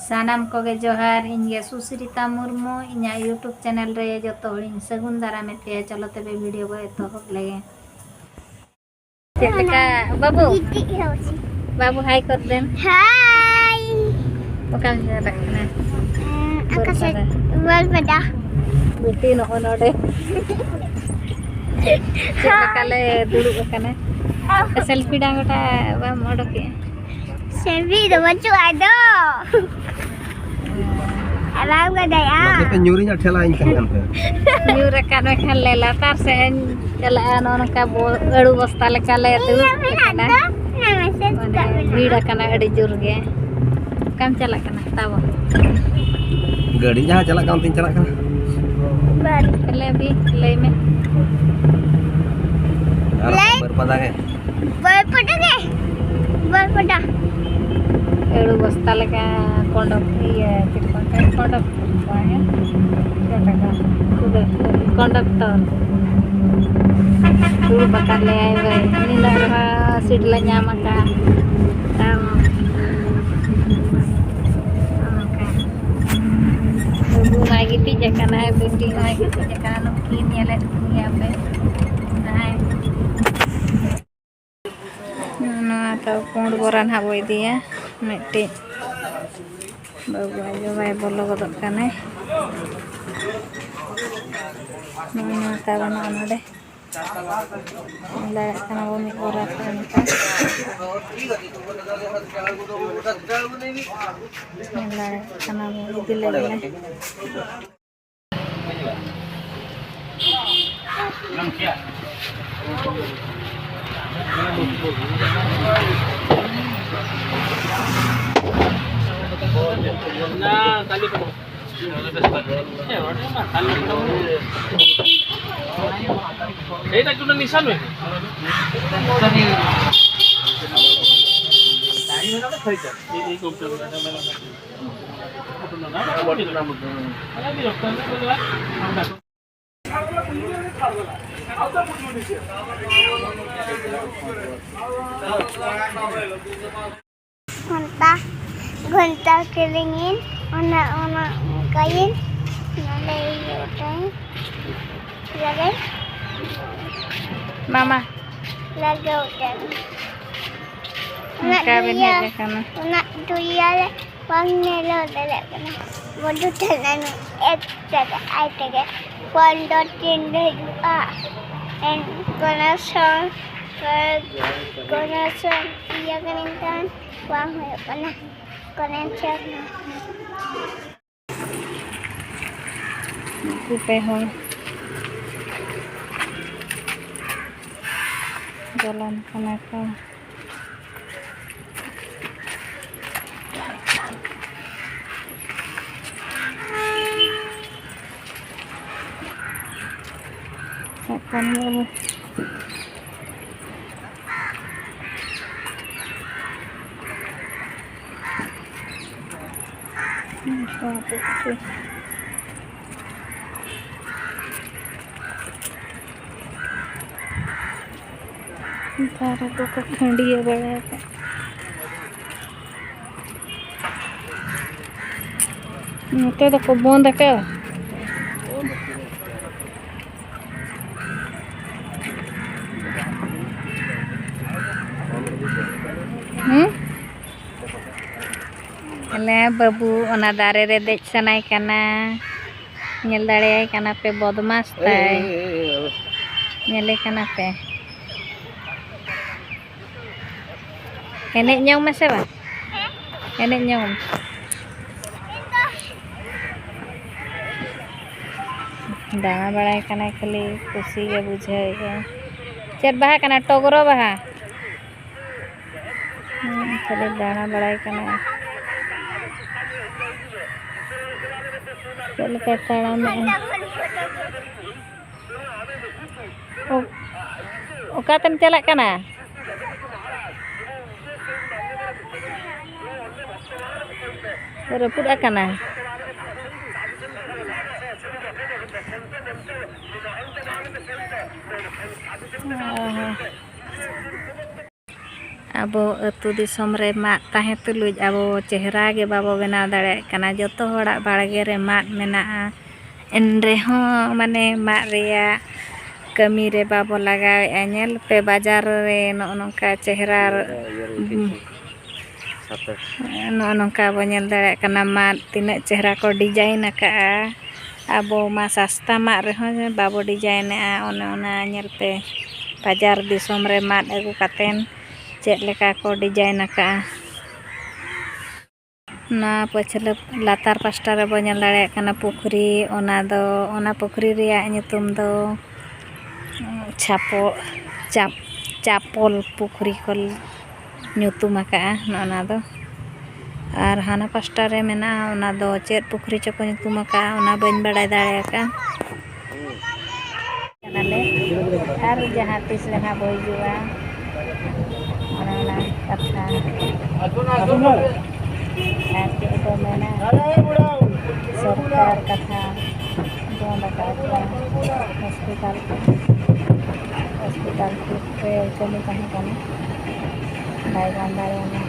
सानाम कोगे जोहार इनगे सुश्रिता मुर्मू इना YouTube channel रे जो हड़िन सगुन दारा में पे चलो तबे वीडियो को एतहब लगे चेलका बाबू बाबू हाय कर देन हाय ओका रखना आकाश बोल बड़ा बेटी नो नोडे चेलका ले दुडु कने सेल्फी डांगटा बा मोडके सेल्फी दो बच्चों आदो alam ka daya makita nyuri nya thelain kan nyuri kan kan le latar se chala non ka adu bosta leka le tu kana bida kana adi jur ge kam chala kana tawo gadi jaha chala kan tin chala kana bar le bi le me berpada ke berpada adu bosta leka kondok iya kondok pahe kata udah konduktor dulu bakal le ini dah sidlanya maka ibu lagi ti jangan ay bendi lagi ti jangan nukin ya le dunia be nah no atau pond boran haboi dia meti babu aja bay bolo godok kane mana tahu mana deh nggak karena bumi orang kan nggak karena bumi dilele nah kali kamu এটা কোন নিশান হই এই computer না body না মত আলা দি রক্ত घंटा kelingin ona kain nalai utai lagi mama lagi utai kabin aja kana ona tuyale pangnelo dale kana bodu tanan ek jaga ai tege pondot tinde and connection iya kan wang kana connection kupe hoi jalan kanaka kapan baru तारा को खंडी है बड़ा तो को बंद के बाबू ओना दारे रे देख सनाय कना नेल दाड़े कना पे बदमाश ताय नेले कना पे एने nyong masa ba ene nyong दाना बड़ाई कना खाली खुशी के बुझे चर बहा कना टोगरो बहा खाली दाना बड़ाई कना चल के ताड़ा में ओका तम चला कना रपुद akana abo ᱟᱹᱛᱩ ᱫᱤᱥᱚᱢ ᱨᱮ ᱢᱟᱫ ᱛᱟᱦᱮᱸ ᱛᱩᱞᱩᱡ abo ᱪᱮᱦᱨᱟ ᱜᱮ ᱵᱟᱵᱚ ᱵᱮᱱᱟᱣ ᱫᱟᱲᱮᱭᱟᱜ ᱠᱟᱱᱟ ᱡᱚᱛᱚ ᱦᱚᱲᱟᱜ ᱵᱟᱲᱜᱮ ᱨᱮ ᱢᱟᱫ ᱢᱮᱱᱟᱜᱼᱟ ᱮᱱ ᱨᱮᱦᱚᱸ ᱢᱟᱱᱮ ᱢᱟᱫ ᱨᱮᱭᱟᱜ ᱠᱟᱹᱢᱤ ᱨᱮ ᱵᱟᱵᱚ ᱞᱟᱜᱟᱣᱮᱜᱼᱟ ᱧᱮᱞ ᱯᱮ ᱵᱟᱡᱟᱨ ᱨᱮ ᱱᱚᱜᱼᱚ ᱱᱚᱝᱠᱟ ᱪᱮᱦᱨᱟ ᱱᱚᱜᱼᱚ ᱱᱚᱝᱠᱟ ᱵᱚ ᱧᱮल ᱫᱟᱲᱮᱭᱟᱜ ᱠᱟᱱᱟ ᱢᱟᱫ ᱛᱤᱱᱟᱹᱜ ᱪᱮᱦᱨᱟ ᱠᱚ ᱰᱤᱡᱟᱭᱤᱱ ᱟᱠᱟᱜᱼᱟ ᱟᱵᱚ ᱢᱟ ᱥᱟᱥᱛᱟ ᱢᱟᱫ ᱨᱮᱦᱚᱸ ᱵᱟᱵᱚ ᱰᱤᱡᱟᱭᱤᱱᱮᱜᱼᱟ ᱚᱱᱮ ᱚᱱᱟ ᱧᱮᱞ ᱯᱮ ᱵᱟᱡᱟᱨ ᱫᱤᱥᱚᱢ ᱨᱮ ᱢᱟᱫ ᱟᱹᱜᱩ ᱠᱟᱛᱮᱱ ᱪᱮᱫ ᱞᱮᱠᱟ ᱠᱚ ᱰᱤᱡᱟᱭᱤᱱ ᱟᱠᱟᱜᱼᱟ ᱚᱱᱟ ᱯᱟᱹᱪᱷᱞᱟᱹ ᱞᱟᱛᱟᱨ ᱯᱟᱥᱴᱟ ᱨᱮᱵᱚ ᱧᱮᱞ ᱫᱟᱲᱮᱭᱟᱜ ᱠᱟᱱᱟ ᱯᱩᱠᱷᱨᱤ ᱚᱱᱟ ᱯᱩᱠᱷᱨᱤ ᱨᱮᱭᱟᱜ ᱧᱩᱛᱩᱢ ᱫᱚ ᱪᱟᱯᱚᱞ ᱯᱩᱠᱷᱨᱤ ᱠᱚ ᱧᱩᱛᱩᱢ ᱟᱠᱟᱜᱼᱟ ᱱᱚᱜᱼᱚ ᱱᱟ ᱫᱚ ᱟᱨ ᱦᱟᱱᱟ ᱯᱟᱥᱴᱟ ᱨᱮ ᱢᱮᱱᱟᱜᱼᱟ ᱚᱱᱟ ᱫᱚ ᱪᱮᱫ ᱯᱩᱠᱷᱨᱤ ᱪᱚᱠᱚ ᱧᱩᱛᱩᱢ ᱟᱠᱟᱜᱼᱟ ᱚᱱᱟ ᱵᱟᱹᱧ ᱵᱟᱲᱟᱭ ᱫᱟᱲᱮᱭᱟᱠᱟᱜᱼᱟ ᱠᱟᱱᱟᱞᱮ ᱟᱨ ᱡᱟᱦᱟᱸ ᱛᱤᱥ ᱨᱮ ᱦᱟᱸᱜ ᱵᱚ ᱦᱤᱡᱩᱜᱼᱟ ᱚᱱᱟ ᱠᱟᱛᱷᱟ ᱟᱨ ᱪᱮᱫ ᱠᱚ ᱢᱮᱱᱟ ᱥᱚᱨᱠᱟᱨ ᱠᱟᱛᱷᱟ ᱵᱚᱱᱫ ᱟᱠᱟᱫ ᱦᱚᱥᱯᱤᱴᱟᱞ ᱨᱮ ᱠᱟᱹᱢᱤ ᱛᱟᱦᱮᱸ ᱠᱟᱱᱟ ᱵᱟᱭ ᱜᱟᱱ ᱫᱟᱲᱮᱭᱟᱜᱼᱟ